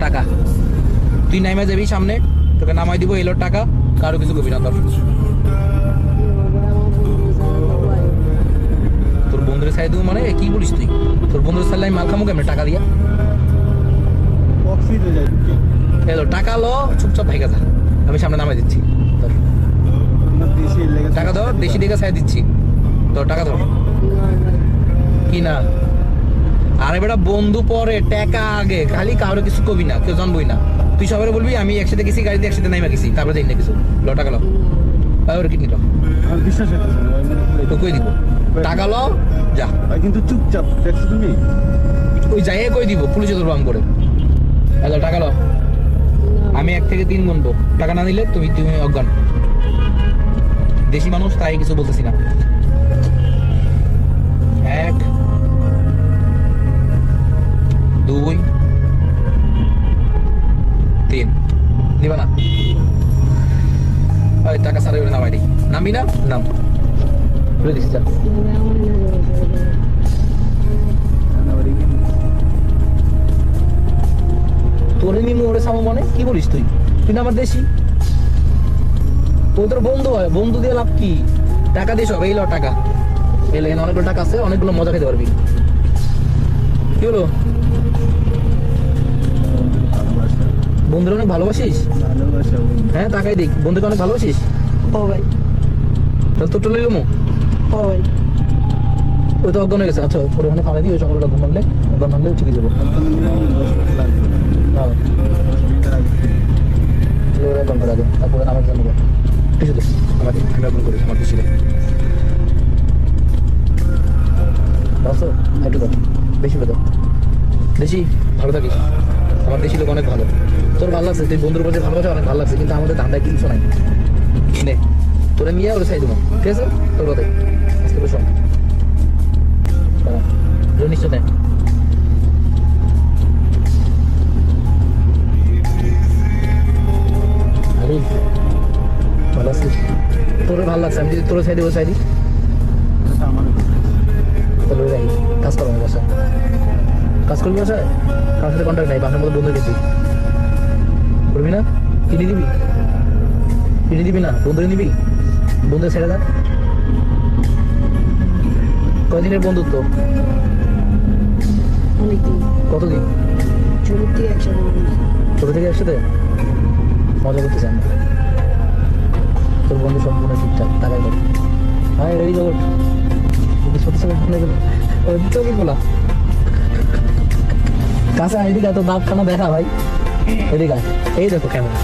টাকা তুই নাইমা যাবি সামনে, তোকে নামাই দিব এলো টাকা, কারো কিছু কবি না। তোর বন্ধুরে ছাই দেবো মানে কি বলিস তুই? তোর বন্ধুর ছাড়লে আমি মাল খামো কেমন টাকা দিয়া? এলো টাকা লো, চুপচাপ ভাইগা যা, আমি সামনে নামাই দিচ্ছি। টাকা ধর, দেশি দিকে ছাই দিচ্ছি, তোর টাকা ধর। কি না আরে বেটা, বন্ধু পরে টাকা আগে, খালি কারো কিছু কবি না, কেউ জানবই না। তুই সবাই বলবি আমি একসাথে গেছি, গাড়িতে একসাথে নাইমা গেছি, তারপরে যাই না কিছু। লো টাকা লো, ওর কিডনি লো, তো কই দিব টাকা লো যা। কিন্তু চুপচাপ দেখছো তুমি, ওই যাইয়ে কই দিব, পুলিশে ধরবো আম করে। হ্যালো টাকা লো, আমি 1 থেকে 3 গুনবো, টাকা না দিলে তুমি তুমি অজ্ঞান। দেশি মানুষ তাই কিছু বলতেছি না। 1 2 3 নিবা না? ওই টাকা সারা নামাই দিই, নামবি না? নাম বলে দিচ্ছি যা। তোরে নিমু ওরে সামো মানে কি বলিস তুই? তুই না আমার দেশি, তোর বন্ধু হয়, বন্ধু দিয়ে লাভ কি? টাকা দিয়ে সব, এই ল টাকা, এলে অনেকগুলো টাকা আছে, অনেকগুলো মজা খেতে পারবি। কি হলো? বন্ধুরা অনেক ভালোবাসিস? হ্যাঁ তাকাই দেখ, বন্ধুকে অনেক ভালোবাসিস? ও ভাই, তাহলে তোর চলে এলো। ও ভাই, ওই তো অজ্ঞান হয়ে গেছে। আচ্ছা ওর ওখানে ফাঁকা দিই, ওই সকালবেলা ঘুমালে অজ্ঞান হলে ঠিকই যাবো। অজ্ঞান করে আগে, তারপরে আমার জন্য ঠিক আছে, আমাকে আমি অজ্ঞান করি আমার খুশি। বুঝছো? একটু দাও, বেশি দাও, দেশি ভালো থাকিস। আমার দেশি লোক অনেক ভালো, তোর ভালো লাগছে, তুই বন্ধুর কাছে ভালোবাসা অনেক ভালো লাগছে, কিন্তু আমাদের ধান্দায় কিছু নাই। নে তোরা নিয়ে ওরা চাই দেবো, ঠিক আছে? তোর কথাই আজকে বসো নিশ্চয় নেই। ভালো আছিস? তোর ভালো লাগছে, আমি যদি তোর চাই দেবো চাই দিই, তাহলে কাজ করো আমার বাসায়, কাজ করবি বাসায়, কার সাথে কন্ট্যাক্ট নাই, বাসার মতো বন্ধু গেছি, করবি না? কিনে দিবি? কিনে দিবি না? বন্ধুরে নিবি? বন্ধু ছেড়ে দা। কয়দিনের বন্ধুত্ব? অনেকদিন। কতদিন? ছোট থেকে একসাথে। ছোট থেকে একসাথে মজা করতে চান? তোর বন্ধু সম্পূর্ণ ঠিকঠাক, টাকাই কর। হ্যাঁ রেডি জগৎ চোখে খোলা কাছে এদিকে এত দাঁত খানা দেখা ভাই, এদিকে এই দেখো ক্যামেরা,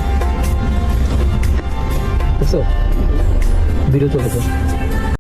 বুঝছো? ভিডিও চলেছে।